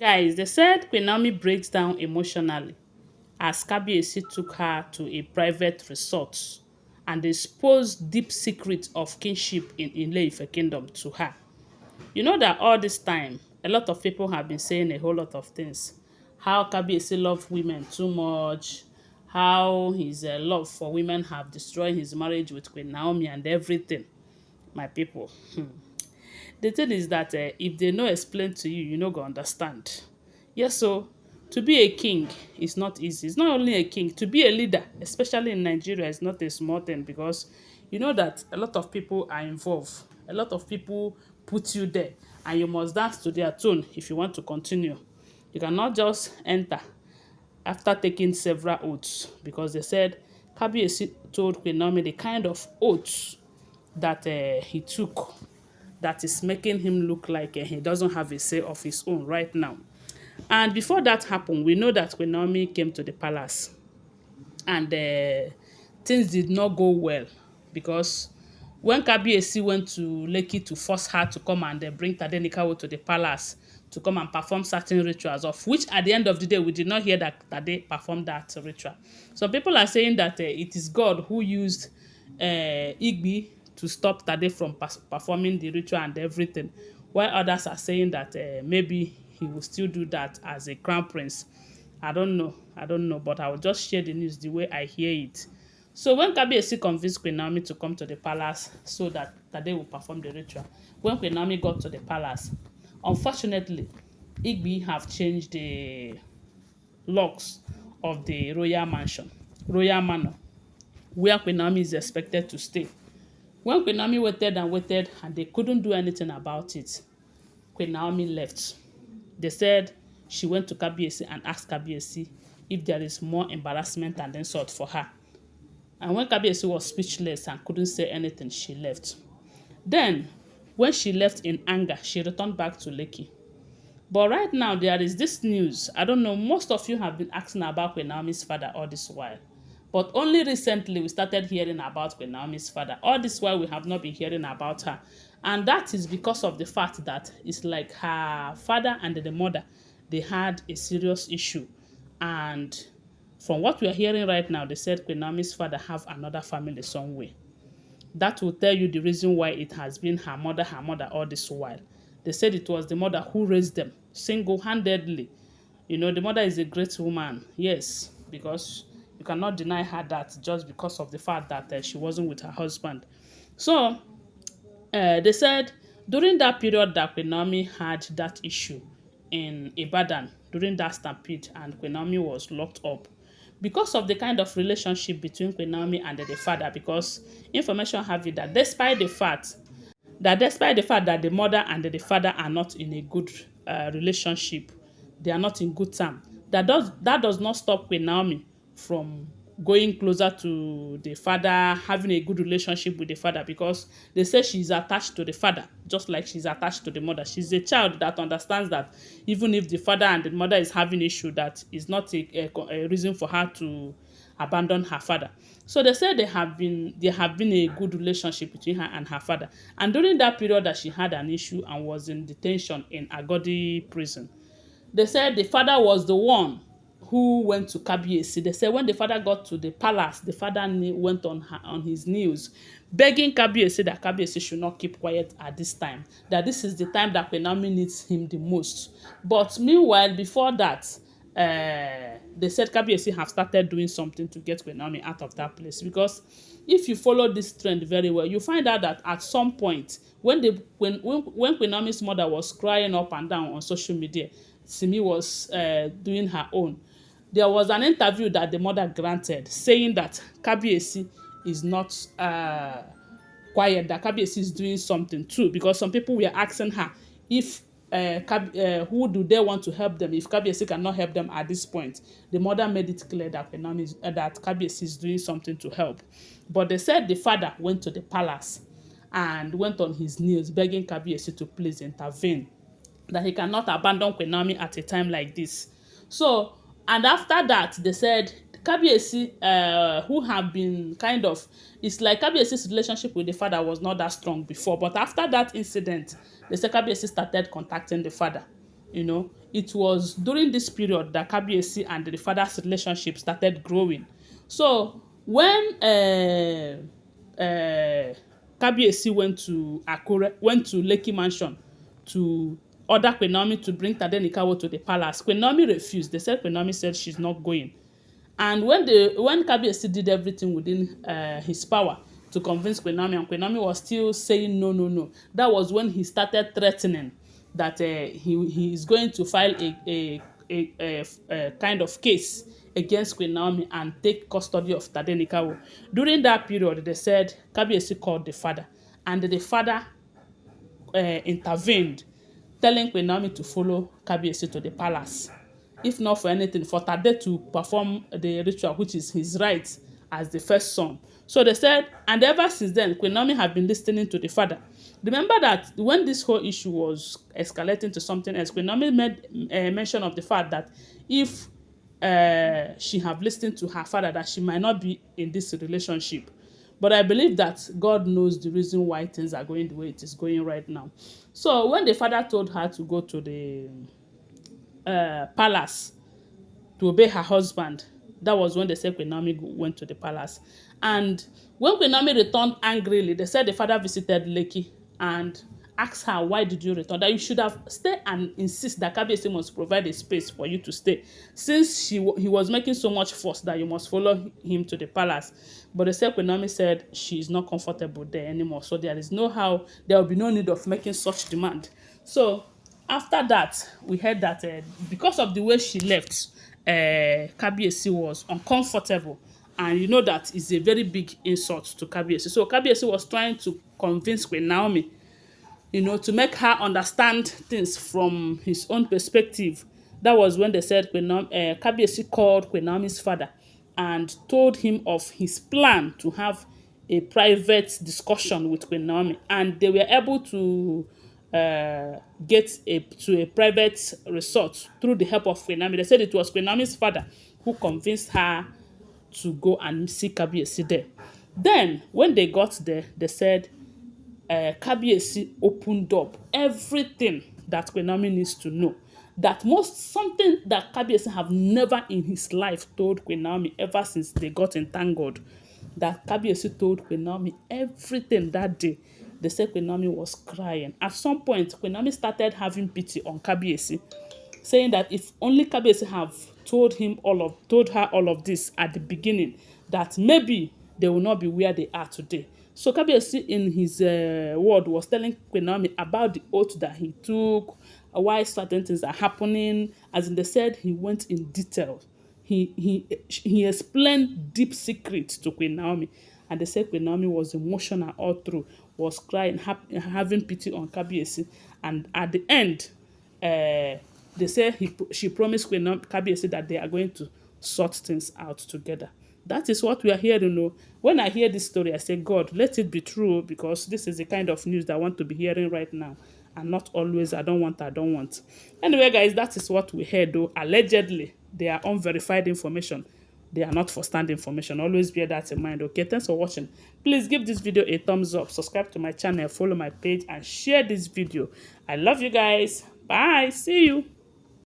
Guys, they said Queen Naomi breaks down emotionally as Kabiyesi took her to a private resort and exposed deep secrets of kingship in ile Ife kingdom to her. You know that all this time, a lot of people have been saying a whole lot of things. How Kabiyesi love women too much, how his love for women have destroyed his marriage with Queen Naomi and everything. My people, the thing is that if they no explain to you, you no go understand. Yes, so to be a king is not easy. It's not only a king, to be a leader, especially in Nigeria, is not a small thing because you know that a lot of people are involved. A lot of people put you there, and you must dance to their tune if you want to continue. You cannot just enter after taking several oaths because they said Kabiyesi told Queen Naomi the kind of oaths that he took that is making him look like he doesn't have a say of his own right now. And before that happened, we know that when Naomi came to the palace and things did not go well because when Kabiyesi went to Lekki to force her to come and bring Tadenikawo to the palace to come and perform certain rituals, of which at the end of the day we did not hear that Tade performed that ritual. Some people are saying that it is God who used Igbi to stop Tade from performing the ritual and everything, while others are saying that maybe he will still do that as a crown prince. I don't know, but I will just share the news the way I hear it. So when Kabiyesi convinced Queen Naomi to come to the palace so that Tade will perform the ritual, when Queen Naomi got to the palace, unfortunately, Igbi have changed the locks of the royal manor, where Queen Naomi is expected to stay. When Queen Naomi waited and they couldn't do anything about it, Queen Naomi left. They said she went to Kabiyesi and asked Kabiyesi if there is more embarrassment and insult for her. And when Kabiyesi was speechless and couldn't say anything, she left. Then, when she left in anger, she returned back to Lekki. But right now, there is this news. I don't know, most of you have been asking about Queen Naomi's father all this while. But only recently we started hearing about Queen Naomi's father. All this while we have not been hearing about her. And that is because of the fact that it's like her father and the mother, they had a serious issue. And from what we are hearing right now, they said Queen Naomi's father have another family somewhere. That will tell you the reason why it has been her mother all this while. They said it was the mother who raised them single-handedly. You know, the mother is a great woman, yes, because you cannot deny her that just because of the fact that she wasn't with her husband. So, they said during that period that Queen Naomi had that issue in Ibadan, during that stampede, and Queen Naomi was locked up, because of the kind of relationship between Queen Naomi and the father, because information have it that despite the fact that the mother and the father are not in a good relationship, they are not in good term. That does not stop Queen Naomi from going closer to the father, having a good relationship with the father, because they say she's attached to the father, just like she's attached to the mother. She's a child that understands that even if the father and the mother is having issue, that is not a reason for her to abandon her father. So they said there have been a good relationship between her and her father. And during that period that she had an issue and was in detention in Agodi prison, they said the father was the one who went to Kabiyesi. They said when the father got to the palace, the father went on his knees, begging Kabiyesi that Kabiyesi should not keep quiet at this time, that this is the time that Queen Naomi needs him the most. But meanwhile, before that, they said Kabiyesi have started doing something to get Queen Naomi out of that place, because if you follow this trend very well, you find out that at some point when Queen Naomi's mother was crying up and down on social media, Simi was doing her own. There was an interview that the mother granted saying that Kabiyesi is not quiet, that Kabiyesi is doing something too, because some people were asking her if who do they want to help them if Kabiyesi cannot help them at this point. The mother made it clear that that Kabiyesi is doing something to help. But they said the father went to the palace and went on his knees begging Kabiyesi to please intervene, that he cannot abandon Queen Naomi at a time like this. So, and after that, they said Kabiyesi, who have been kind of, it's like Kabiyesi's relationship with the father was not that strong before, but after that incident, they said Kabiyesi started contacting the father It was during this period that Kabiyesi and the father's relationship started growing. So when Kabiyesi went to Lekki Mansion to order Queen Naomi to bring Tadenikawo to the palace, Queen Naomi refused. They said Queen Naomi said she's not going. And when Kabiyesi did everything within his power to convince Queen Naomi, and Queen Naomi was still saying no, no, no, that was when he started threatening that he is going to file a kind of case against Queen Naomi and take custody of Tadenikawo. During that period, they said Kabiyesi called the father, and the father intervened, telling Queen Naomi to follow Kabiyesi to the palace, if not for anything, for Tade to perform the ritual, which is his right as the first son. So they said, and ever since then, Queen Naomi had been listening to the father. Remember that when this whole issue was escalating to something else, Queen Naomi made mention of the fact that if she have listened to her father, that she might not be in this relationship. But I believe that God knows the reason why things are going the way it is going right now. So when the father told her to go to the palace to obey her husband, that was when they said Queen Naomi went to the palace. And when Queen Naomi returned angrily, they said the father visited Lekki and asked her, why did you return? That you should have stayed and insist that Kabiyesi must provide a space for you to stay, since he was making so much fuss that you must follow him to the palace. But the said Queen Naomi said she is not comfortable there anymore, so there will be no need of making such demand. So after that, we heard that because of the way she left, Kabiyesi was uncomfortable, and you know that is a very big insult to Kabiyesi. So Kabiyesi was trying to convince Queen Naomi, to make her understand things from his own perspective. That was when they said Kabiyesi called Queen Naomi's father and told him of his plan to have a private discussion with Queen Naomi, and they were able to get to a private resort through the help of Queen Naomi. They said it was Queen Naomi's father who convinced her to go and see Kabiyesi there. Then, when they got there, they said Kabiyesi opened up everything that Queen Naomi needs to know. Something that Kabiyesi have never in his life told Queen Naomi ever since they got entangled. That Kabiyesi told Queen Naomi everything that day. They said Queen Naomi was crying. At some point, Queen Naomi started having pity on Kabiyesi, saying that if only Kabiyesi have told her all of this at the beginning, that maybe they will not be where they are today. So Kabiyesi, in his word, was telling Queen Naomi about the oath that he took, why certain things are happening. As in, they said he went in detail. He explained deep secrets to Queen Naomi, and they said Queen Naomi was emotional all through, was crying, having pity on Kabiyesi, and at the end, they say she promised Queen Kabiyesi that they are going to sort things out together. That is what we are hearing. When I hear this story, I say, God, let it be true, because this is the kind of news that I want to be hearing right now, and not always I don't want. Anyway, guys, that is what we heard, though. Allegedly, they are unverified information. They are not first-hand information. Always bear that in mind, okay? Thanks for watching. Please give this video a thumbs up, subscribe to my channel, follow my page, and share this video. I love you guys. Bye. See you.